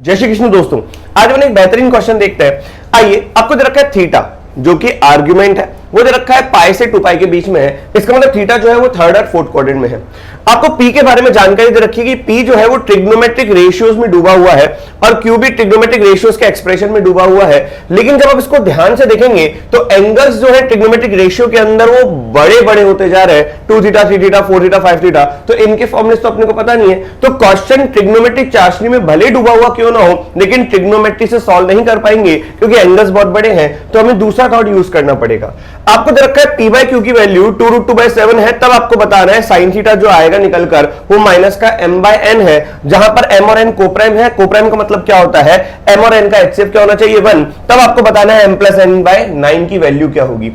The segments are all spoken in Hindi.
जय श्री कृष्ण दोस्तों, आज मैंने एक बेहतरीन क्वेश्चन देखते हैं। आइए, आपको दे रखा है थीटा जो कि आर्गुमेंट है, वो दे रखा है पाई से 2 पाई के बीच में है। इसका मतलब थीटा जो है वो थर्ड और फोर्थ क्वाड्रेंट में है। आपको पी के बारे में जानकारी दे रखी है कि पी जो है वो ट्रिग्नोमेट्रिक रेशियोज में डूबा हुआ है और क्यू भी ट्रिग्नोमेट्रिक रेशियोज के एक्सप्रेशन में डूबा हुआ है। लेकिन जब आप इसको ध्यान से देखेंगे तो एंगल्स जो है ट्रिग्नोमेट्रिक रेशियो के अंदर वो बड़े बड़े होते जा रहे हैं, 2 थीटा, 3 थीटा, 4 थीटा, 5 थीटा। तो इनके फॉर्मूले तो अपने को पता नहीं है। तो क्वेश्चन ट्रिग्नोमेट्रिक चाशनी में भले डूबा हुआ क्यों ना हो, लेकिन ट्रिग्नोमेट्री से सॉल्व नहीं कर पाएंगे क्योंकि एंगल्स बहुत बड़े हैं। तो हमें दूसरा थॉट यूज करना पड़ेगा। आपको दे रखा है पी बाय क्यू की वैल्यू 2√2/7 है, तब आपको बताना है साइन थीटा जो आएगा निकलकर वो माइनस का m/n है, जहां पर m और n कोप्राइम है। कोप्राइम का मतलब क्या होता है, m और n का HCF क्या होना चाहिए 1। तब आपको बताना है m+n/9 की वैल्यू क्या होगी।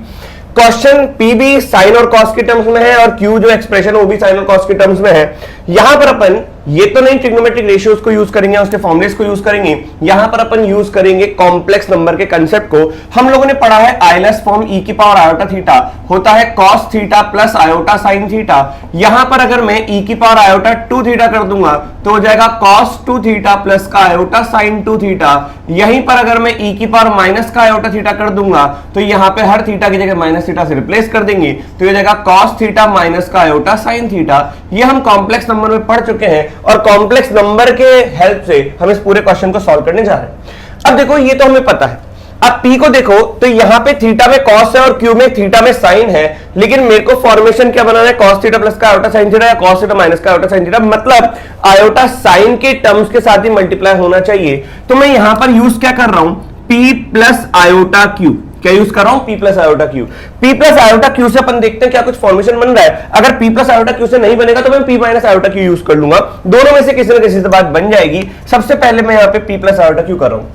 क्वेश्चन पी भी साइन और कॉस के टर्म्स में है और क्यू जो एक्सप्रेशन वो भी साइन और कॉस के टर्म्स में है। यहां पर अपन ये तो नहीं ट्रिग्नोमेट्रिक रेशियोज को यूज करेंगे, उसके फॉर्मुलेस को यूज करेंगे। यहां पर अपन यूज करेंगे कॉम्प्लेक्स नंबर के कंसेप्ट को। हम लोगों ने पढ़ा है आइलस फॉर्म e की पावर आयोटा थीटा होता है cos theta plus iota sin theta. यहां पर अगर मैं e की पावर आयोटा 2 थीटा कर दूंगा तो हो जाएगा cos 2 थीटा प्लस का आयोटा sin 2 थीटा। यहीं पर अगर मैं e की पावर माइनस का आयोटा थीटा कर दूंगा तो यहां पे हर थीटा की जगह माइनस थीटा से रिप्लेस कर देंगे तो ये जाएगा cos थीटा माइनस का आयोटा sin थीटा। ये हम कॉम्प्लेक्स नंबर में पढ़ चुके हैं और कॉम्प्लेक्स नंबर के हेल्प से हम इस पूरे क्वेश्चन को सॉल्व करने जा रहे हैं। अब देखो, ये तो हमें पता है। अब p को देखो तो यहां पे थीटा में cos है और q में थीटा में sin है, लेकिन मेरे को फॉर्मेशन क्या बनाना है, cos थीटा प्लस का आयोटा sin थीटा या cos थीटा माइनस का आयोटा sin थीटा। मतलब आयोटा sin के टर्म्स के साथ ही मल्टीप्लाई होना चाहिए। तो मैं यहां पर यूज क्या कर रहा हूं, p प्लस आयोटा q। क्या यूज कर रहा हूं, p plus iota q। p plus iota q से अपन देखते हैं क्या कुछ फॉर्मेशन बन रहा है। अगर p प्लस आयोटा q से नहीं बनेगा तो मैं p minus iota q use कर लूंगा। दोनों में से किसी न किसी से बात बन जाएगी। सबसे पहले मैं यहां पे p प्लस आयोटा q कर रहा हूं।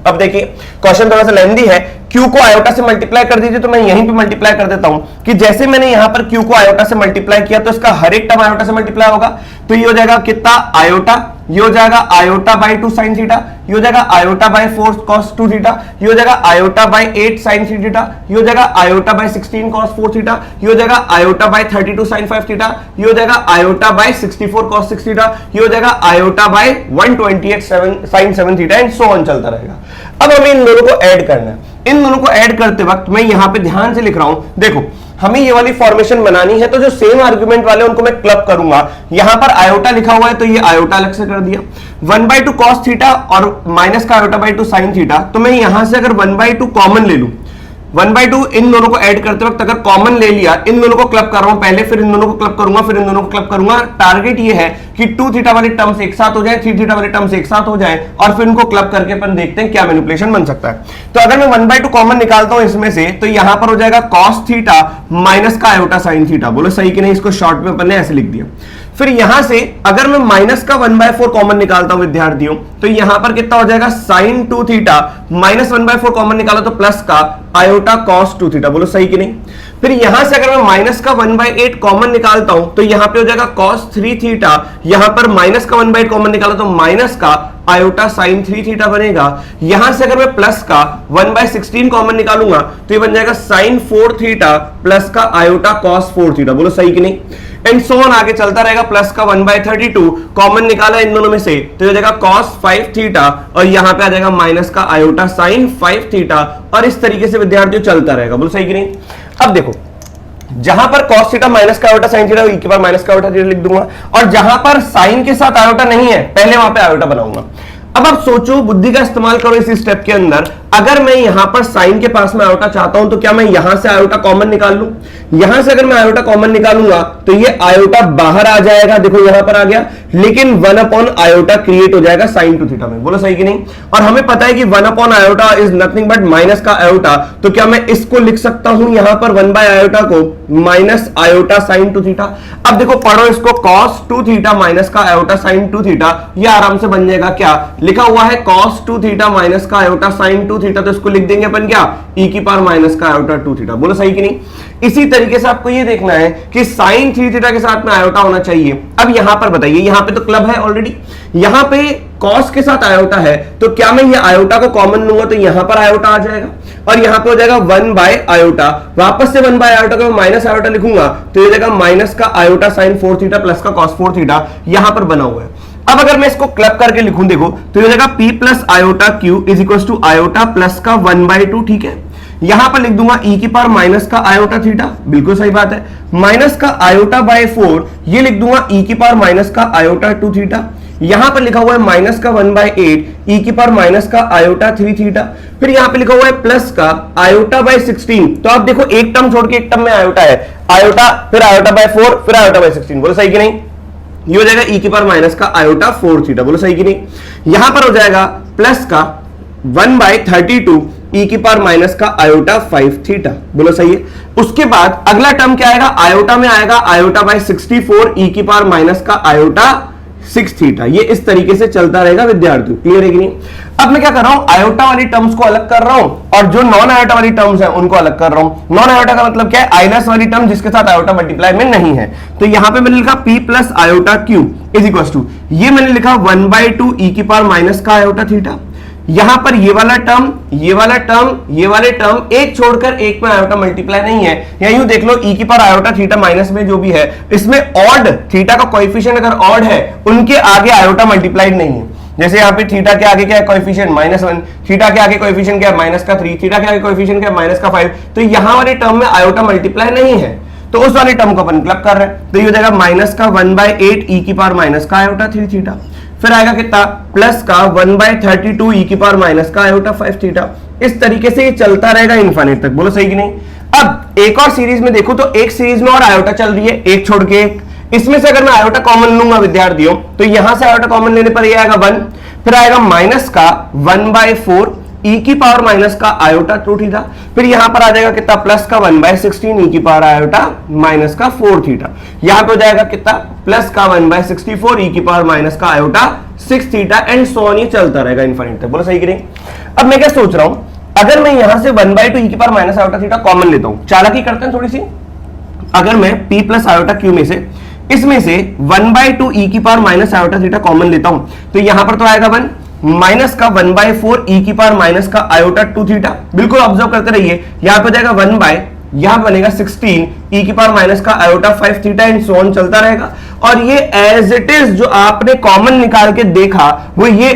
अब देखिए, क्वेश्चन थोड़ा सा लेंदी है। Q को आयोटा से मल्टीप्लाई कर दीजिए, तो मैं यहीं पे मल्टीप्लाई कर देता हूं कि जैसे मैंने यहां पर Q को आयोटा से मल्टीप्लाई किया तो इसका हर एक टर्म आयोटा से मल्टीप्लाई होगा। तो ये हो जाएगा कितना, आयोटा, ये हो जाएगा आयोटा बाय 2 sin थीटा, ये हो जाएगा आयोटा बाय 4 cos 2 थीटा, ये हो जाएगा आयोटा बाय 8 sin 3 थीटा, ये हो जाएगा आयोटा बाय 16 cos 4 थीटा, ये हो जाएगा आयोटा बाय 32 sin 5 थीटा, ये हो जाएगा आयोटा बाय 64 cos 6 थीटा, ये हो जाएगा iota by 128 sin 7 theta and so on चलता रहेगा। अब हमें इन दोनों को ऐड करना है। इन दोनों को ऐड करते वक्त मैं यहां पे ध्यान से लिख रहा हूं, देखो हमें ये वाली फॉर्मेशन बनानी है तो जो सेम आर्गुमेंट वाले उनको मैं क्लब करूंगा। यहां पर आयोटा लिखा हुआ है तो ये आयोटा अलग से कर दिया, 1/2 cos थीटा और माइनस का आयोटा बाय 2 sin थीटा। तो मैं यहां से अगर 1/2 कॉमन ले लूं, 1/2 इन दोनों को ऐड करते वक्त अगर कॉमन ले लिया, इन दोनों को क्लब कर रहा हूं पहले, फिर इन दोनों को क्लब करूंगा, फिर इन दोनों को क्लब करूंगा। टारगेट ये है कि 2 थीटा वाले टर्म्स एक साथ हो जाए, 3 थीटा वाले टर्म्स एक साथ हो जाए और फिर इनको क्लब करके अपन देखते हैं क्या मैनिपुलेशन बन सकता है। तो अगर मैं 1/2 कॉमन निकालता हूं इसमें से तो यहां पर हो जाएगा cos थीटा माइनस का आयोटा sin थीटा। बोलो सही कि नहीं, इसको शॉर्ट में अपन ने ऐसे लिख दिया। फिर यहां से अगर मैं माइनस का 1/4 कॉमन निकालता हूं विद्यार्थियों तो यहां पर कितना हो जाएगा, sin 2 थीटा माइनस 1/4 कॉमन निकाला तो प्लस का आयोटा cos 2 थीटा। बोलो सही कि नहीं। फिर यहां से अगर मैं माइनस का 1/8 कॉमन निकालता हूं तो यहां पे हो जाएगा cos 3 थीटा, यहां पर माइनस का 1/8 कॉमन निकाला तो माइनस का आयोटा sin 3 थीटा बनेगा। यहां से अगर मैं प्लस का 1/16 कॉमन निकालूंगा तो ये बन जाएगा sin 4 थीटा प्लस का आयोटा cos 4 थीटा। बोलो सही कि नहीं। एंड सो ऑन आगे चलता रहेगा। प्लस का 1/32 कॉमन निकाला इन दोनों में से तो ये जाएगा cos 5 थीटा और यहां पे आ जाएगा माइनस का आयोटा sin 5 थीटा और इस तरीके से विद्यार्थियों चलता रहेगा। बोलो सही कि नहीं। अब देखो, जहां पर cos थीटा माइनस का आयोटा sin थीटा, e के पावर माइनस का आयोटा थीटा लिख दूंगा और जहां पर sin के साथ आयोटा नहीं है पहले वहां पे आयोटा बनाऊंगा। अब आप सोचो, बुद्धि का इस्तेमाल करो इसी स्टेप के अंदर। अगर मैं यहां पर साइन के पास में आयोटा चाहता हूं तो क्या मैं यहां से आयोटा कॉमन निकाल लूं। यहां से अगर मैं आयोटा कॉमन निकालूंगा तो ये आयोटा बाहर आ जाएगा, देखो यहां पर आ गया, लेकिन 1 आयोटा क्रिएट हो जाएगा sin 2 थीटा में। बोलो सही कि नहीं। और हमें पता है कि 1 iota is nothing but minus का आयोटा, तो क्या मैं इसको लिख सकता हूं यहां पर 1 आयोटा को माइनस आयोटा sin 2 थीटा। अब देखो पढ़ो इसको, cos 2 थीटा माइनस का आयोटा sin 2 थीटा, ये आराम से बन जाएगा। क्या लिखा हुआ है, cos 2 थीटा माइनस का आयोटा sin 2 थीटा, तो इसको लिख देंगे अपन क्या, e की पावर माइनस का आयोटा 2 थीटा। बोलो सही कि नहीं। इसी तरीके से आपको ये देखना है कि sin 3 थीटा के साथ में आयोटा होना चाहिए। अब यहां पर बताइए, यहां पे तो क्लब है ऑलरेडी, यहां पे cos के साथ आयोटा है तो क्या मैं ये आयोटा को कॉमन लूंगा तो यहां पर आयोटा आ जाएगा और यहां पे हो जाएगा 1 आयोटा, वापस से 1 आयोटा को मैं माइनस आयोटा लिखूंगा तो ये जाएगा माइनस का आयोटा sin 4 थीटा प्लस का cos 4 थीटा, यहां पर बना हुआ है। अब अगर मैं इसको क्लब करके लिखूं देखो तो ये हो जाएगा p plus iota q is equal to iota plus का 1/2, ठीक है। यहां पर लिख दूंगा e की पावर माइनस का आयोटा थीटा, बिल्कुल सही बात है, माइनस का आयोटा बाय 4, ये लिख दूंगा e की पावर माइनस का आयोटा 2 थीटा। यहां पर लिखा हुआ है माइनस का 1/8 e की पावर माइनस का आयोटा 3 थीटा। फिर यहां पे लिखा हुआ है प्लस का आयोटा बाय 16, तो आप देखो एक टर्म छोड़ के एक टर्म में आयोटा है, आयोटा फिर आयोटा बाय 4 फिर आयोटा बाय 16, बोलो सही कि नहीं। ये हो जाएगा e की पावर माइनस का आयोटा 4 थीटा, बोलो सही कि नहीं। यहां पर हो जाएगा प्लस का 1/32 e की पावर माइनस का आयोटा 5 थीटा, बोलो सही है। उसके बाद अगला टर्म क्या आएगा, आयोटा में आएगा आयोटा बाय 64 e की पावर माइनस का आयोटा 6 थीटा। ये इस तरीके से चलता रहेगा विद्यार्थियों, क्लियर है कि नहीं। अब मैं क्या कर रहा हूं, आयोटा वाली टर्म्स को अलग कर रहा हूं और जो नॉन आयोटा वाली टर्म्स है उनको अलग कर रहा हूं। नॉन आयोटा का मतलब क्या है, आइनस वाली टर्म जिसके साथ आयोटा मल्टीप्लाई में नहीं है। तो यहां पे मैंने लिखा p plus iota q is equal to, ये मैंने लिखा 1/2 e की पावर माइनस का आयोटा थीटा। यहां पर ये वाला टर्म, ये वाला टर्म, ये वाले टर्म एक छोड़कर एक में आयोटा मल्टीप्लाई नहीं है, या यूं देख लो e की पावर आयोटा थीटा माइनस में जो भी है इसमें ऑड थीटा का कोएफिशिएंट अगर ऑड है उनके आगे आयोटा मल्टीप्लाइड नहीं है। जैसे यहाँ पे थीटा के आगे क्या है कोएफिशिएंट -1, थीटा के आगे कोएफिशिएंट क्या है -3, थीटा के आगे कोएफिशिएंट क्या है -5, तो यहां वाले टर्म में आयोटा मल्टीप्लाई नहीं है, तो उस वाले टर्म को अपन क्लब कर रहे हैं। तो ये हो जाएगा माइनस का 1/8 e की पावर माइनस का आयोटा 3 थीटा। फिर आएगा कितना, प्लस का 1/32 e की पावर माइनस का आयोटा 5 थीटा। इस तरीके से ये चलता रहेगा इनफाइनाइट तक, बोलो सही कि नहीं। अब एक और सीरीज में देखो तो एक सीरीज में और आयोटा चल रही है, एक छोड़ के एक, इसमें से अगर मैं आयोटा कॉमन लूंगा विद्यार्थियों तो यहां से आयोटा कॉमन लेने पर ये आएगा 1, फिर आएगा माइनस का 1/4 e की पावर माइनस का आयोटा 2 थीटा। फिर यहां पर आ जाएगा कितना, प्लस का 1/16 e की पावर आयोटा माइनस का 4 थीटा। यहां पे हो जाएगा कितना, प्लस का 1/64 e की पावर माइनस का iota 6 theta and so on, ये चलता रहेगा इनफाइनाइट तक, बोलो सही कि नहीं। अब मैं क्या सोच रहा हूं, अगर मैं यहां से 1/2 e की power minus iota theta common लेता हूं, चालाकी करते हैं थोड़ी सी। अगर मैं p प्लस आयोटा क्यू में से इसमें से 1/2 e की power minus iota theta common लेता हूं तो यहां पर तो आएगा 1 माइनस का 1/4 e की पावर माइनस का आयोटा 2 थीटा। बिल्कुल ऑब्जर्व करते रहिए, यहां पर जाएगा 1 यहां बनेगा 16 e की पावर माइनस का iota 5 theta and so on चलता रहेगा। और ये एज इट इज जो आपने कॉमन निकाल के देखा वो ये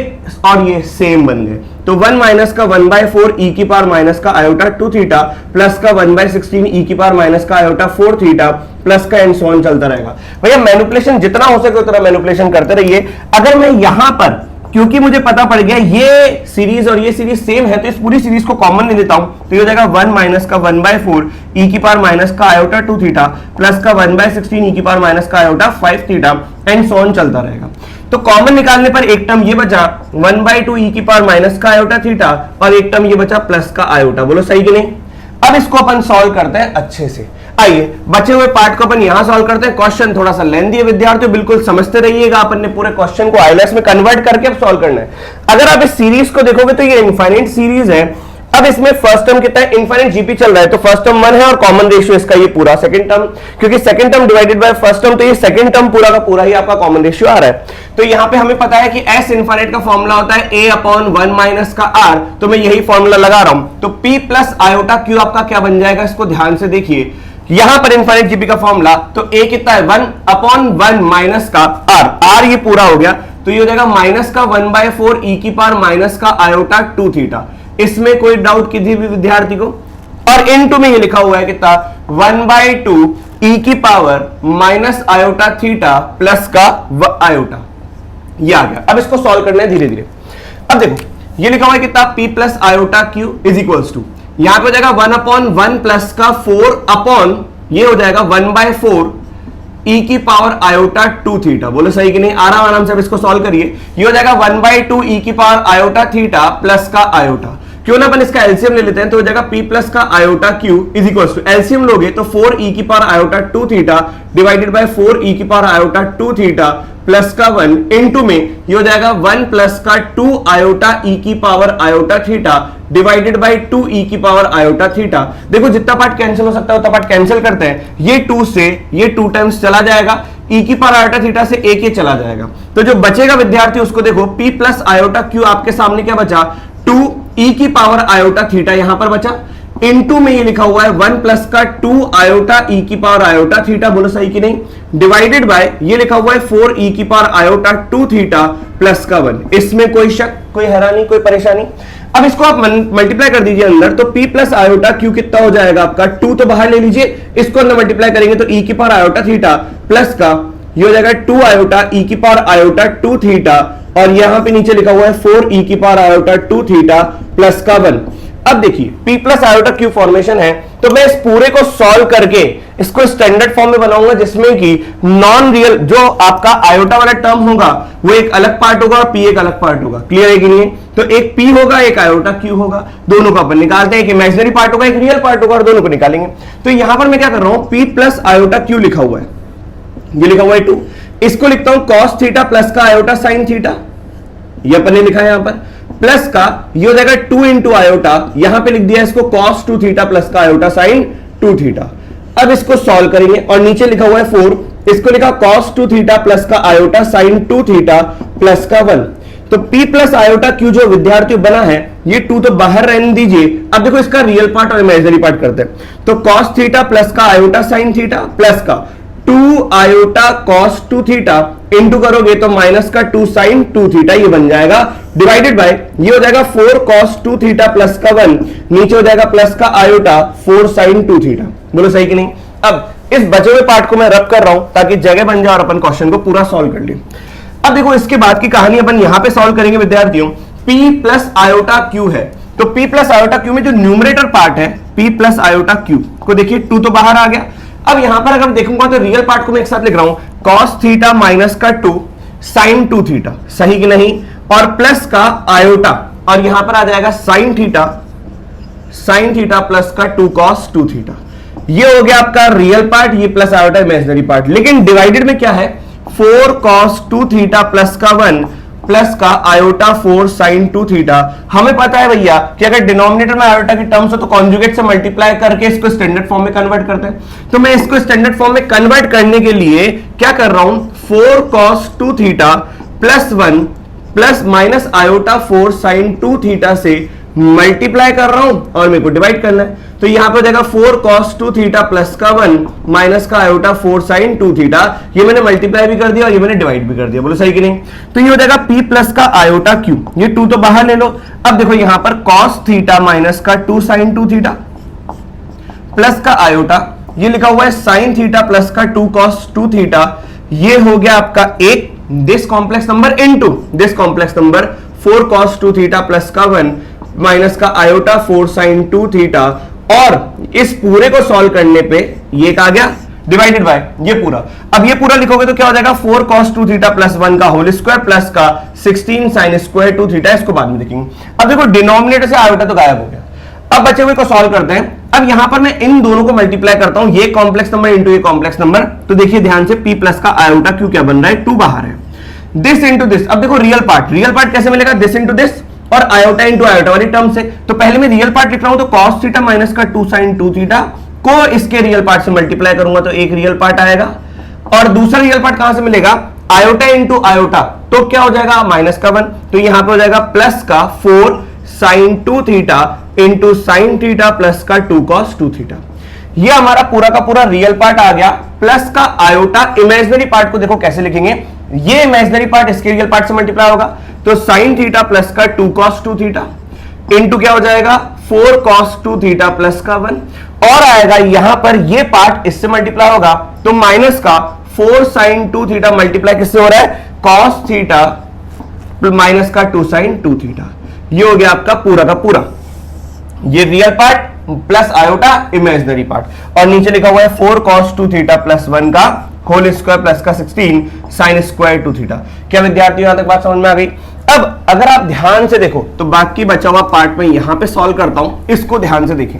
और ये सेम बन गए। तो 1 माइनस का 1/4 e की पावर माइनस का आयोटा 2 थीटा प्लस का 1/16 e की पावर माइनस का आयोटा 4 थीटा प्लस का एंड सो ऑन चलता रहेगा। भैया मैनिपुलेशन जितना हो सके उतना मैनिपुलेशन करते रहिए। अगर मैं यहां पर, क्योंकि मुझे पता पड़ गया ये सीरीज और ये सीरीज सेम है, तो इस पूरी सीरीज को कॉमन ले लेता हूं तो ये हो जाएगा 1 माइनस का 1/4 e की पावर माइनस का आयोटा 2 थीटा प्लस का 1/16 e की पावर माइनस का iota 5 theta and so on चलता रहेगा। तो कॉमन निकालने पर एक टर्म ये बचा 1/2 e की पावर माइनस का आयोटा थीटा और एक टर्म ये बचा प्लस का आयोटा, बोलो सही कि नहीं। अब इसको अपन सॉल्व करते हैं अच्छे से। आइए बचे हुए पार्ट को अपन यहां सॉल्व करते हैं। क्वेश्चन थोड़ा सा लेंथी है विद्यार्थियों, बिल्कुल समझते रहिएगा। अपन ने पूरे क्वेश्चन को आईएलटीएस में कन्वर्ट करके अब सॉल्व करना है। अगर आप इस सीरीज को देखोगे तो ये इनफाइनाइट सीरीज है। अब इसमें फर्स्ट टर्म कितना है, इनफाइनाइट जीपी चल रहा है तो फर्स्ट टर्म 1 है और कॉमन रेशियो इसका ये पूरा सेकंड टर्म, क्योंकि second term divided by first term तो ये सेकंड टर्म पूरा का पूरा ही आपका कॉमन रेशियो आ रहा है। तो यहां पे हमें पता है कि s इनफाइनाइट का फॉर्मूला होता है a/1 माइनस का r, तो मैं यही फॉर्मूला लगा रहा हूं। तो p प्लस आयोटा q आपका क्या बन जाएगा, इसको ध्यान से देखिए। यहां पर इनफाइनाइट जीपी का फॉर्मूला तो a कितना है 1/1 माइनस का r ये पूरा हो गया तो ये हो जाएगा माइनस का 1/4 e की पावर माइनस का आयोटा 2 थीटा। इसमें कोई डाउट किसी भी विद्यार्थी को। और इनटू में ये लिखा हुआ है कितना 1/2 e की power minus iota theta plus का आयोटा, ये आ गया। अब इसको सॉल्व करना है धीरे धीरे। अब देखो ये लिखा हुआ है कितना p plus iota q is equals to, यहां पे हो जाएगा 1/1 प्लस का 4 अपॉन ये हो जाएगा 1/4 e की पावर आयोटा 2 थीटा, बोलो सही कि नहीं। आराम से अब इसको सॉल्व करिए। ये हो जाएगा 1/2 e की पावर आयोटा थीटा प्लस का आयोटा, क्यों ना अपन इसका एलसीएम ले लेते हैं। तो हो जाएगा p प्लस का iota q is equals to, LCM लोगे तो 4 e की power iota 2 theta divided by 4 e की पावर आयोटा 2 थीटा प्लस का 1 इनटू में ये हो जाएगा 1 प्लस का 2 आयोटा e की power iota theta divided bye 2 e की पावर आयोटा थीटा। देखो जितना पार्ट कैंसिल हो सकता है उतना पार्ट कैंसिल करते हैं। ये 2 से ये 2 टाइम्स चला जाएगा, e की पावर आयोटा थीटा से एक ये चला जाएगा। तो जो बचेगा विद्यार्थी उसको देखो p प्लस आयोटा q आपके सामने क्या बचा 2 e की पावर आयोटा थीटा यहां पर बचा, इनटू में ये लिखा हुआ है 1 प्लस का 2 आयोटा ई की पावर आयोटा थीटा, बोलो सही कि नहीं, डिवाइडेड बाय ये लिखा हुआ है 4 ई की पावर आयोटा 2 थीटा प्लस का 1। इसमें कोई शक, कोई हैरानी, कोई परेशानी? अब इसको आप मल्टीप्लाई कर दीजिए अंदर, तो p प्लस आयोटा क्यू कितना हो जाएगा आपका, 2 तो बाहर ले लीजिए, इसको अंदर मल्टीप्लाई करेंगे तो e की पावर आयोटा थीटा प्लस का ये हो जाएगा 2 आयोटा e की पावर आयोटा 2 थीटा, और यहां पे नीचे लिखा हुआ है 4 e की पावर आयोटा 2 थीटा प्लस का 1। अब देखिए p plus iota Q formation है, तो मैं इस पूरे को सॉल्व करके इसको स्टैंडर्ड फॉर्म में बनाऊंगा, जिसमें कि नॉन रियल जो आपका आयोटा वाला टर्म होगा वो एक अलग पार्ट होगा और p एक अलग पार्ट होगा। क्लियर है कि नहीं? तो एक p होगा, एक आयोटा q होगा, दोनों को अपन निकालते हैं। एक इमेजिनरी पार्ट होगा, एक रियल पार्ट होगा, और दोनों को निकालेंगे। तो यहां पर मैं क्या कर रहा हूं, p प्लस आयोटा q लिखा हुआ है, ये लिखा हुआ है 2, इसको लिखता हूं cos थीटा प्लस का आयोटा sin थीटा, ये अपन ने लिखा है यहां पर, प्लस का ये हो जाएगा 2 इंटू आयोटा, यहां पे लिख दिया इसको cos 2 थीटा प्लस का आयोटा sin 2 थीटा। अब इसको सॉल्व करेंगे और नीचे लिखा हुआ है 4, इसको लिखा cos 2 थीटा प्लस का आयोटा sin 2 थीटा प्लस का 1। तो p प्लस आयोटा q जो विद्यार्थियों बना है, ये 2 तो बाहर रहने दीजिए। अब देखो इसका रियल पार्ट और इमेजिनरी पार्ट करते हैं। तो cos थीटा प्लस का आयोटा sin थीटा प्लस का 2 आयोटा cos 2 थीटा इंटू करोगे तो माइनस का 2 sin 2 थीटा, ये बन जाएगा, डिवाइडेड बाय ये हो जाएगा 4 cos 2 थीटा प्लस का 1, नीचे हो जाएगा प्लस का आयोटा 4 sin 2 थीटा। बोलो सही कि नहीं? अब इस बचे हुए पार्ट को मैं रब कर रहा हूं ताकि जगह बन जाए और अपन क्वेश्चन को पूरा सॉल्व कर ले। अब देखो इसके बाद की कहानी अपन यहां पे सॉल्व करेंगे विद्यार्थियों। p प्लस आयोटा q है, तो p प्लस आयोटा q में जो न्यूमरेटर पार्ट है p प्लस आयोटा q को देखिए 2 तो बाहर आ गया। अब यहां पर अगर देखूंगा तो रियल पार्ट को मैं एक साथ लिख रहा हूं, cos थीटा माइनस का 2 sin 2 थीटा, सही कि नहीं, और प्लस का आयोटा, और यहां पर आ जाएगा sin थीटा प्लस का 2 cos 2 थीटा। ये हो गया आपका रियल पार्ट, ये प्लस आयोटा इमेजिनरी पार्ट। लेकिन डिवाइडेड में क्या है, 4 cos 2 थीटा प्लस का 1 प्लस का आयोटा 4 sin 2 थीटा। हमें पता है भैया कि अगर डिनोमिनेटर में आयोटा की टर्म्स हो तो कॉन्जुगेट से मल्टीप्लाई करके इसको स्टैंडर्ड फॉर्म में कन्वर्ट करते हैं। तो मैं इसको स्टैंडर्ड फॉर्म में कन्वर्ट करने के लिए क्या कर रहा हूं, 4 cos 2 theta plus 1 plus minus iota 4 sin 2 theta से मल्टीप्लाई कर रहा हूं और मेरे को डिवाइड करना है। तो यहां पे हो जाएगा 4 cos 2 थीटा प्लस का 1 माइनस का आयोटा 4 sin 2 थीटा। ये मैंने मल्टीप्लाई भी कर दिया और ये मैंने डिवाइड भी कर दिया। बोलो सही कि नहीं? तो ये हो जाएगा p प्लस का आयोटा q, ये 2 तो बाहर ले लो। अब देखो यहां पर cos थीटा माइनस का 2 sin 2 थीटा प्लस का आयोटा, ये लिखा हुआ है sin थीटा प्लस का 2 cos 2 थीटा। ये हो गया आपका एक this complex number into this complex number 4 cos 2 theta plus का 1 माइनस का आयोटा 4 sin 2 थीटा, और इस पूरे को सॉल्व करने पे ये आ गया डिवाइडेड बाय ये पूरा। अब ये पूरा लिखोगे तो क्या हो जाएगा, 4 cos 2 थीटा प्लस 1 का होल स्क्वायर प्लस का 16 sin स्क्वायर 2 थीटा। इसको बाद में देखेंगे। अब देखो डिनोमिनेटर से आयोटा तो गायब हो गया। अब बचे हुए को सॉल्व करते हैं। अब यहां पर मैं इन दोनों को मल्टीप्लाई करता हूं, ये कॉम्प्लेक्स नंबर इंटू ये कॉम्प्लेक्स नंबर। तो देखिए ध्यान से, p प्लस का आयोटा क्यू क्या बन रहा है, 2 बाहर है, दिस इंटू दिस। अब देखो रियल पार्ट कैसे मिलेगा, दिस इंटू दिस और आयोटा इंटू आयोटा वाली टर्म से। तो पहले मैं रियल पार्ट लिख रहा हूं, तो cos थीटा माइनस का 2 sin 2 थीटा को इसके रियल पार्ट से मल्टीप्लाई करूंगा तो एक रियल पार्ट आएगा, और दूसरा रियल पार्ट कहां से मिलेगा, आयोटा इंटू आयोटा, तो क्या हो जाएगा माइनस का 1। तो यहां पे हो जाएगा प्लस का 4 sin 2 theta into sin theta plus का 2 cos 2 थीटा। ये हमारा पूरा का पूरा रियल पार्ट आ गया, प्लस का आयोटा। इमेजिनरी पार्ट को देखो कैसे लिखेंगे, ये इमेजिनरी पार्ट इसके रियल पार्ट से मल्टीप्लाई होगा, तो sin थीटा प्लस का 2 cos 2 थीटा इंटू क्या हो जाएगा 4 cos 2 थीटा प्लस का 1, और आएगा यहां पर ये पार्ट इससे मल्टीप्लाई होगा, तो माइनस का 4 sin 2 थीटा मल्टीप्लाई किससे हो रहा है, cos थीटा माइनस का 2 sin 2 थीटा। ये हो गया आपका पूरा का पूरा, ये real part plus iota imaginary part, और नीचे लिखा हुआ है 4 cos 2 थीटा प्लस 1 का होल स्क्वायर प्लस का 16 sin स्क्वायर 2 थीटा। क्या विद्यार्थियों यहां तक बात समझ में आ गई? अब अगर आप ध्यान से देखो तो बाकी बचा हुआ पार्ट में यहां पे सॉल्व करता हूं, इसको ध्यान से देखें।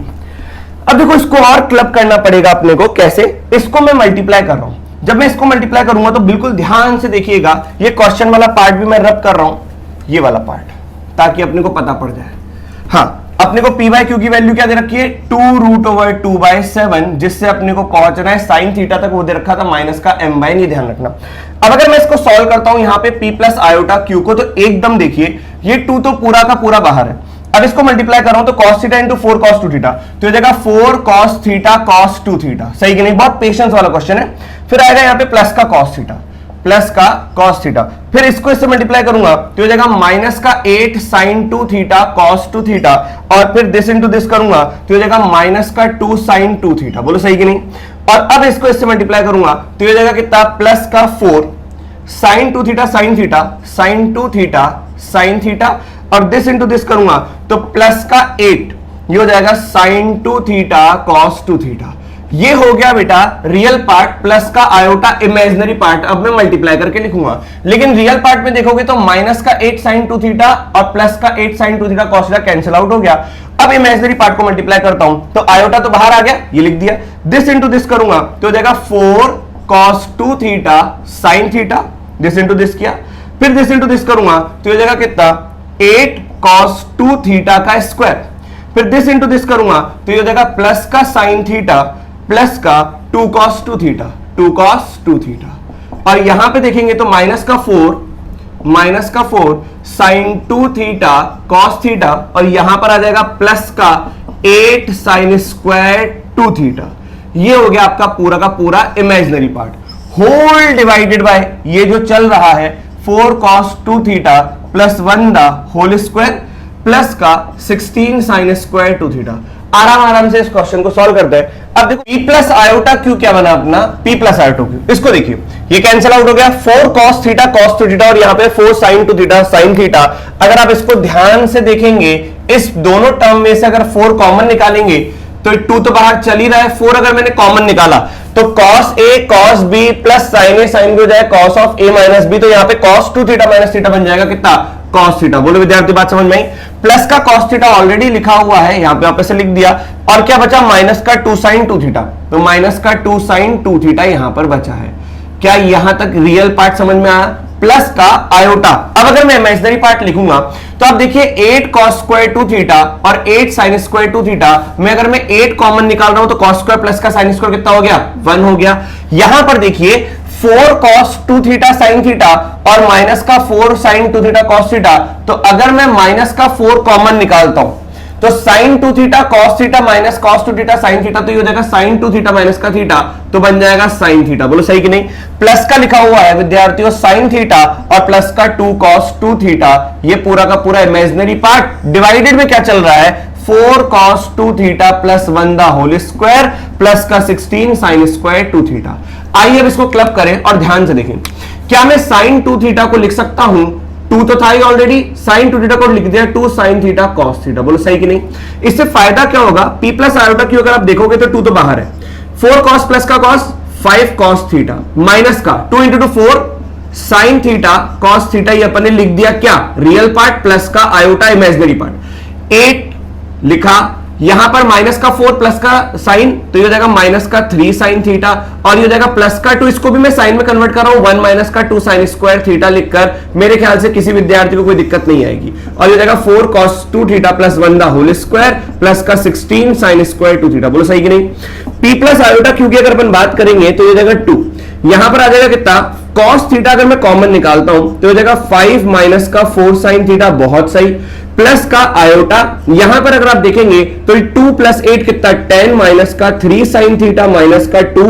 अब देखो इसको और क्लब करना पड़ेगा अपने को, कैसे, इसको मैं मल्टीप्लाई कर रहा हूं। जब मैं इसको मल्टीप्लाई करूंगा तो बिल्कुल ध्यान से देखिएगा, ये क्वेश्चन वाला पार्ट भी मैं रब कर रहा हूं, ये वाला पार्ट, ताकि अपने को पता पड़ जाए। हाँ, अपने को p बाय क्यू की वैल्यू क्या दे रखी है, 2√2/7, जिससे अपने को पहुंचना है sin थीटा तक, वो दे रखा था माइनस का m/n, ये ध्यान रखना। अब अगर मैं इसको सॉल्व करता हूं यहाँ पे p प्लस आयोटा क्यू को, तो एकदम देखिए ये 2 तो पूरा का पूरा बाहर है, अब इसको मल्टीप्लाई कर रहा हूं तो cos theta into 4 cos 2 theta, तो ये जाएगा 4 cos थीटा cos 2 थीटा, सही कि नहीं? बहुत पेशेंस वाला क्वेश्चन है। फिर आएगा यहाँ पे प्लस का cos थीटा, प्लस का cos थीटा, फिर इसको इससे मल्टीप्लाई करूंगा तो ये जाएगा माइनस का 8 sin 2 थीटा cos 2 थीटा, और फिर दिस इंटू दिस करूंगा तो ये जाएगा माइनस का 2 sin 2 थीटा, बोलो सही कि नहीं? और अब इसको इससे मल्टीप्लाई करूंगा तो ये जाएगा कितना, प्लस का 4 sin 2 theta sin theta sin 2 theta sin theta, और दिस इंटू दिस करूंगा तो प्लस का 8, ये हो जाएगा sin 2 थीटा cos 2 थीटा। ये हो गया बेटा रियल पार्ट प्लस का आयोटा इमेजिनरी पार्ट। अब मैं मल्टीप्लाई करके लिखूंगा, लेकिन रियल पार्ट में देखोगे तो माइनस का 8 sin 2 थीटा और प्लस का 8 sin 2 theta cos theta cancel out हो गया। अब इमेजिनरी पार्ट को मल्टीप्लाई करता हूं तो आयोटा तो बाहर आ गया, ये लिख दिया। दिस इंटू दिस करूंगा तो हो जाएगा 4 cos 2 theta sin theta, this into this किया, फिर दिस इंटू दिस करूंगा तो हो जाएगा कितना, 8 cos 2 थीटा का स्क्वायर, फिर दिस इंटू दिस करूंगा तो ये हो जाएगा प्लस का sin थीटा प्लस का 2 cos 2 थीटा, 2 cos 2 थीटा, और यहां पे देखेंगे तो माइनस का 4 sin 2 थीटा cos थीटा, और यहां पर आ जाएगा प्लस का 8 sin स्क्वायर 2 थीटा। ये हो गया आपका पूरा का पूरा imaginary part. Whole divided by ये जो चल रहा है 4 cos 2 theta plus 1 the whole square plus का 16 sin स्क्वायर 2 थीटा। आराम से इस क्वेश्चन को सॉल्व करते हैं। अब देखो p प्लस आयोटा क्यू क्या बना अपना, p प्लस आयोटा क्यू, इसको देखिए ये कैंसिल आउट हो गया, 4 cos थीटा cos 2 थीटा और यहाँ पे 4 sin 2 थीटा sin थीटा। अगर आप इसको ध्यान से देखेंगे इस दोनों टर्म में से अगर 4 कॉमन निकालेंगे तो 2 तो बाहर चल ही रहा है, 4 अगर मैंने कॉमन निकाला तो cos a cos b plus sin a sin b हो जाए cos of a minus b, तो यहाँ पे cos 2 थीटा माइनस थीटा बन जाएगा कितना, cos थीटा। बोलो विद्यार्थी बात समझ में आई? प्लस का cos थीटा ऑलरेडी लिखा हुआ है, यहाँ पे वापस से लिख दिया, और क्या बचा, माइनस का 2 sin 2 थीटा, तो माइनस का 2 sin 2 थीटा यहाँ पर बचा है। क्या यहां तक रियल पार्ट समझ में आया? प्लस का आयोटा। अब अगर मैं इमेजिनरी पार्ट लिखूंगा तो आप देखिए 8 cos स्क्वायर 2 थीटा और 8 sin स्क्वायर 2 थीटा में अगर मैं 8 कॉमन निकाल रहा हूं तो cos स्क्वायर प्लस का sin स्क्वायर कितना हो गया, 1 हो गया। यहां पर देखिए 4 cos 2 थीटा sin थीटा और माइनस का 4 sin 2 थीटा cos थीटा, तो अगर मैं माइनस का 4 कॉमन निकालता हूं तो sin 2 theta cos theta minus cos 2 theta sin theta, तो ये हो जाएगा sin 2 थीटा माइनस का थीटा, तो बन जाएगा sin थीटा। बोलो सही कि नहीं? प्लस का लिखा हुआ है विद्यार्थियों sin थीटा और प्लस का 2 cos 2 थीटा, ये पूरा का पूरा इमेजिनरी पार्ट। डिवाइडेड में क्या चल रहा है, 4 cos 2 theta plus 1 the whole square plus का 16 sin स्क्वायर 2 थीटा। आइए अब इसको क्लब करें और ध्यान से देखें, क्या मैं sin 2 थीटा को लिख सकता हूं, 2 तो था ही ऑलरेडी, sin 2 थीटा को लिख दिया 2 sin थीटा cos थीटा। बोलो सही कि नहीं? इससे फायदा क्या होगा, p प्लस आयोटा क्यू अगर आप देखोगे तो 2 तो बाहर है, 4 cos प्लस का cos 5 cos थीटा माइनस का 2 into 2 4 sin theta cos theta, ये अपन ने लिख दिया क्या, रियल पार्ट प्लस का आयोटा इमेजिनरी पार्ट। 8 लिखा, यहां पर माइनस का 4 प्लस का साइन, तो ये हो जाएगा माइनस का 3 sin थीटा, और ये हो जाएगा प्लस का 2, इसको भी मैं साइन में कन्वर्ट कर रहा हूं 1 माइनस का 2 sin स्क्वायर थीटा लिखकर, मेरे ख्याल से किसी विद्यार्थी को कोई दिक्कत नहीं आएगी। और ये हो जाएगा 4 cos 2 theta plus 1 the whole square plus का 16 sin स्क्वायर 2 थीटा। बोलो सही कि नहीं? p प्लस आयोटा क्योंकि अगर अपन बात करेंगे तो ये जाएगा 2, यहां पर आ जाएगा कितना, cos थीटा अगर मैं कॉमन निकालता हूं तो हो जाएगा 5 माइनस का 4 sin थीटा, बहुत सही, प्लस का आयोटा, यहां पर अगर आप देखेंगे तो 2 प्लस 8 कितना, 10 माइनस का 3 sin थीटा माइनस का 2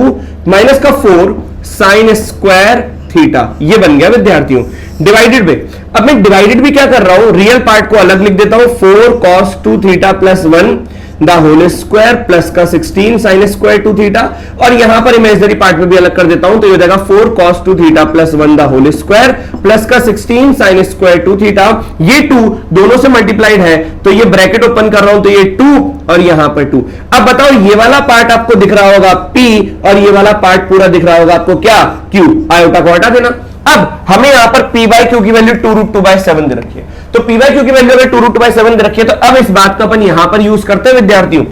माइनस का 4 sin स्क्वायर थीटा, ये बन गया विद्यार्थियों डिवाइडेड में। अब मैं डिवाइडेड भी क्या कर रहा हूं, रियल पार्ट को अलग लिख देता हूं, 4 cos 2 theta plus 1 the whole square plus का 16 sin स्क्वायर 2 थीटा, और यहां पर इमेजिनरी पार्ट में भी अलग कर देता हूं तो ये हो जाएगा 4 cos 2 theta plus 1 the whole square plus का 16 sin स्क्वायर 2 थीटा। ये 2 दोनों से मल्टीप्लाइड है तो ये ब्रैकेट ओपन कर रहा हूं तो ये 2 और यहां पर 2। अब बताओ ये वाला पार्ट आपको दिख रहा होगा p और ये वाला पार्ट पूरा दिख रहा होगा आपको क्या, q, आयोटा को हटा देना। अब हमें यहां पर p बाई क्यू की वैल्यू 2√2/7 दे रखी है, तो p बाई क्यू की वैल्यू अगर 2√2/7 दे रखी है तो अब इस बात का अपन यहां पर यूज करते हैं विद्यार्थियों।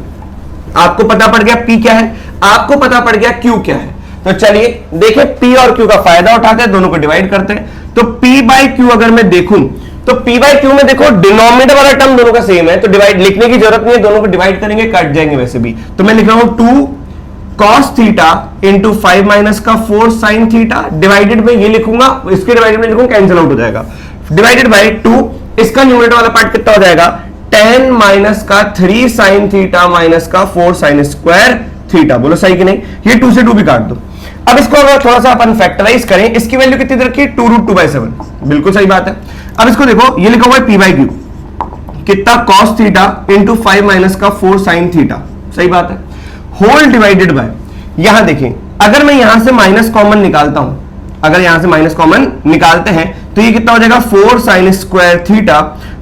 आपको पता पड़ गया p क्या है, आपको पता पड़ गया q क्या है, तो चलिए देखिए p और q का फायदा उठाते हैं, दोनों को डिवाइड करते हैं। तो p बाई क्यू अगर मैं देखूं तो p बाई क्यू में देखो डिनोमिनेटर वाला टर्म दोनों का सेम है, तो डिवाइड लिखने की जरूरत नहीं है, दोनों को डिवाइड करेंगे कट जाएंगे वैसे भी। तो मैं लिख रहा हूं 2 cos थीटा इंटू 5 माइनस का 4 sin थीटा, डिवाइडेड में ये लिखूंगा, इसके डिवाइडेड में लिखूंगा कैंसिल आउट हो जाएगा, डिवाइडेड बाय 2, इसका न्यूमरेटर वाला पार्ट कितना हो जाएगा 10 माइनस का 3 साइन थीटा माइनस का 4 साइन स्क्वायर थीटा। बोलो सही कि नहीं? ये 2 से 2 भी काट दो। अब इसको अगर थोड़ा सा अपन फैक्टराइज करें, इसकी वैल्यू कितनी दे रखी है? 2 रूट 2/7। बिल्कुल सही बात है। अब इसको देखो, ये लिखा हुआ है p/q, कितना cos थीटा इंटू 5 माइनस का 4 साइन थीटा। सही बात है। होल डिवाइडेड बाय, यहां देखिए, अगर मैं यहां से माइनस कॉमन निकालता हूं, अगर यहां से माइनस कॉमन निकालते हैं तो ये कितना हो जाएगा? 4 साइन स्क्वायर थीटा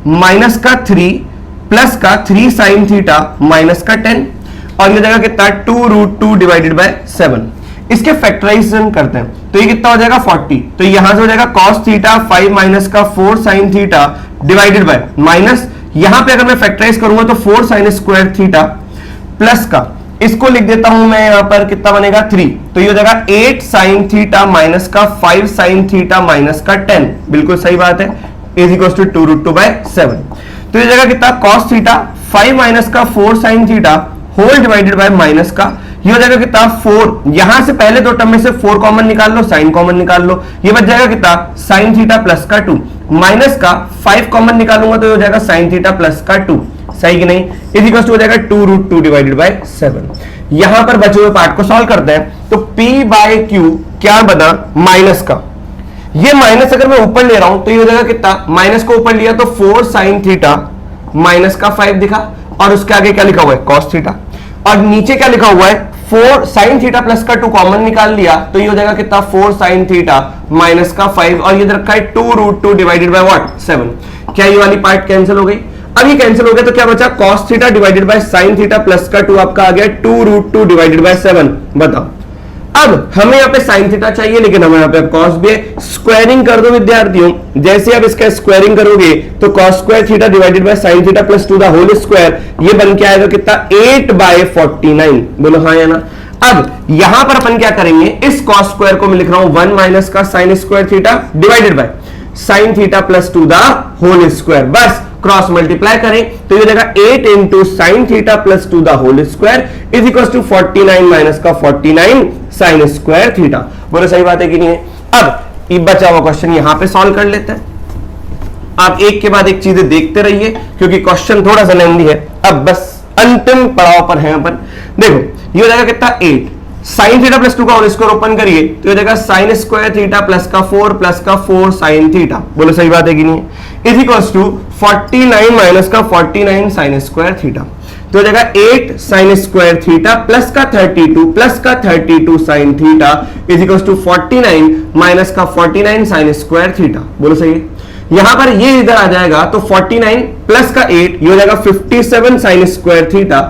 माइनस का 3 प्लस का 3 साइन थीटा माइनस का 10, और ये जाएगा कितना? 2 रूट 2 डिवाइडेड बाय 7। इसके फैक्टराइजेशन करते हैं तो ये कितना हो जाएगा? 40। तो यहां से हो जाएगा cos थीटा 5 माइनस का 4 sine theta divided by minus, यहां पे अगर मैं फैक्टराइज करूंगा तो 4 साइन स्क्वायर थीटा प्लस का, इसको लिख देता हूं मैं यहां पर, कितना बनेगा? 3। तो ये हो जाएगा 8 साइन थीटा माइनस का 5 साइन थीटा माइनस का 10। बिल्कुल सही बात है। Is equal to 2 root 2/7। तो ये जाएगा कितना? cos थीटा 5 माइनस का 4 sine theta whole divided by minus का, ये हो जाएगा कितना? 4। यहां से पहले दो टर्म में से 4 कॉमन निकाल लो, साइन कॉमन निकाल लो, ये बच जाएगा कितना? साइन थीटा प्लस का 2 माइनस का 5 कॉमन निकालूंगा तो हो जाएगा साइन थीटा प्लस का 2। सही कि नहीं? इज इक्वल टू हो जाएगा 2 रूट 2 डिवाइडेड बाय 7। यहां पर बचे हुए पार्ट को सॉल्व करते हैं तो p/q क्या बना? माइनस का, ये माइनस अगर मैं ऊपर ले रहा हूं तो ये हो जाएगा कितना? माइनस को ऊपर लिया तो 4 साइन थीटा माइनस का 5 दिखा, और उसके आगे क्या लिखा हुआ है? cos थीटा, और नीचे क्या लिखा हुआ है? 4 साइन थीटा प्लस का 2 कॉमन निकाल लिया तो ये हो जाएगा कितना? 4 साइन थीटा माइनस का 5, और ये रखा है 2 रूट 2 डिवाइडेड बाय व्हाट? 7। क्या ये वाली पार्ट कैंसिल हो गई? अब ये कैंसिल हो गया तो क्या बचा? cos theta divided by sine theta plus का 2 आपका आ गया 2 रूट 2 डिवाइडेड बाय 7। बताओ, अब हमें यहाँ पे साइन थीटा चाहिए, लेकिन हमें यहाँ पे cos भी है। स्क्वायरिंग कर दो विद्यार्थियों, जैसे आप इसका स्क्वायरिंग करोगे तो cos square theta divided by sine theta plus 2 the whole square, ये बन के आएगा कितना? 8/49। बोलो हाँ या ना? अब यहां पर अपन क्या करेंगे? इस cos स्क्वायर को मैं लिख रहा हूं 1 माइनस का sine square theta divided by sine theta plus 2 the whole square, बस क्रॉस मल्टीप्लाई करें तो ये हो जाएगा 8 into sine theta plus 2 the whole square is equal to 49 minus का 49 साइन स्क्वायर थीटा। बोलो सही बात है कि नहीं है? अब ये बचा हुआ क्वेश्चन यहां पे सॉल्व कर लेते हैं। आप एक के बाद एक चीजें देखते रहिए क्योंकि क्वेश्चन थोड़ा सा लेंदी है। अब बस अंतिम पड़ाव पर है अपन। देखो ये हो जाएगा कितना? 8 साइन थीटा प्लस 2 का होल स्क्वायर ओपन करिए तो हो जाएगा साइन स्क्वायर थीटा प्लस का 4 साइन थीटा। बोलो सही बात है कि नहीं है? इज इक्वल्स टू 49 माइनस का 49 साइन स्क्वायर थीटा, तो हो जाएगा 8 साइन स्क्वायर थीटा प्लस का 32 sine theta is equals to 49 minus का 49 साइन स्क्वायर थीटा। बोलो सही है? यहां पर ये इधर आ जाएगा तो 49 प्लस का 8 ये हो जाएगा 57 साइन स्क्वायर थीटा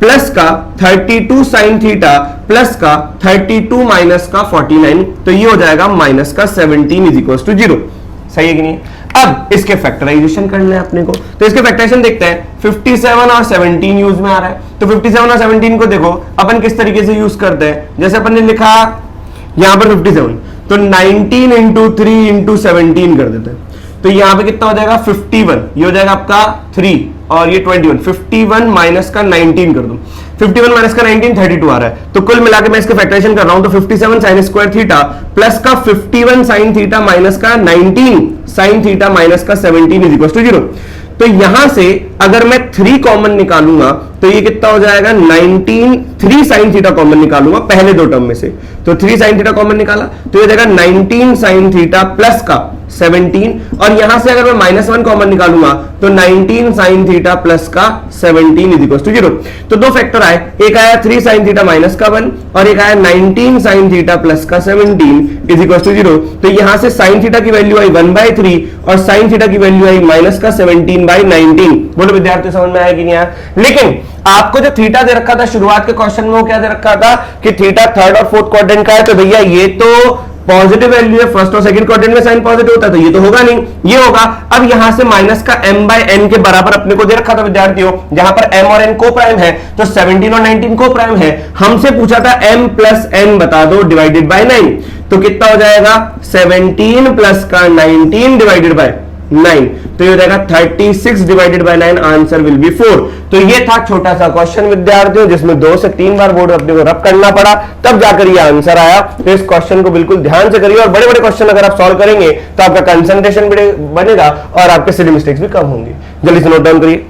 प्लस का 32 साइन थीटा प्लस का 32 माइनस का 49, तो ये हो जाएगा माइनस का 17 इज इक्वल टू 0। सही है कि नहीं? अब इसके फैक्टराइजेशन करना है अपने को, तो इसके फैक्टराइजेशन देखते हैं। 57 और 17 यूज में आ रहा है, तो 57 और 17 को देखो अपन किस तरीके से यूज करते हैं। जैसे अपन ने लिखा यहां पर 57, तो 19 इंटू 3 इंटू 17 कर देते हैं, तो यहां पे कितना हो जाएगा? 51, ये हो जाएगा आपका 3 और ये 21, 51 माइनस का 19 कर दो, 51 माइनस का 19 32 आ रहा है, तो कुल मिलाकर मैं इसका फैक्टराइजेशन कर रहा हूं तो 57 साइन स्क्वायर थीटा प्लस का 51 साइन थीटा माइनस का 19 साइन थीटा माइनस का 17 इज इक्वल टू 0। तो यहां से अगर मैं 3 कॉमन निकालूंगा तो ये कितना हो जाएगा? 19 3 साइन थीटा कॉमन निकालूंगा पहले दो टर्म में से, तो 3 साइन थीटा कॉमन निकाला तो ये हो जाएगा 19 साइन थीटा प्लस का 17, और यहां से अगर मैं -1 कॉमन निकालूंगा तो 19 साइन थीटा प्लस का 17 इज इक्वल टू 0। तो दो फैक्टर आए, एक आया 3 साइन थीटा माइनस का 1 और एक आया 19 साइन थीटा प्लस का 17 इज इक्वल टू 0। तो यहां से साइन थीटा की वैल्यू आई 1/3 और साइन थीटा की वैल्यू आई माइनस का 17/19। बोलो विद्यार्थियों समझ में आया कि नहीं आया? लेकिन आपको जो थीटा दे रखा था शुरुआत के क्वेश्चन में वो क्या दे रखा था कि थीटा थर्ड और फोर्थ क्वाड्रेंट का है, तो भैया ये तो पॉजिटिव वैल्यू है, फर्स्ट और सेकंड क्वाड्रेंट में साइन पॉजिटिव होता है, तो ये तो होगा नहीं, ये होगा। अब यहां से माइनस का m/n के बराबर अपने को दे रखा था विद्यार्थियों, जहां पर m और n को प्राइम है तो 17 और 19 को प्राइम है। हमसे पूछा था m प्लस n बता दो डिवाइडेड बाय 9, तो कितना हो जाएगा? 17 प्लस का 19 डिवाइडेड बाय 9, तो ये हो जाएगा 36 divided by 9, answer will be 4। तो ये था छोटा सा क्वेश्चन विद्यार्थियों जिसमें 2 से 3 बार बोर्ड अपने को रब करना पड़ा, तब जाकर ये आंसर आया। तो इस क्वेश्चन को बिल्कुल ध्यान से करिए और बड़े बड़े क्वेश्चन अगर आप सॉल्व करेंगे तो आपका कंसंट्रेशन बनेगा और आपके सिली मिस्टेक्स भी कम होंगे। जल्दी से नोट डाउन करिए।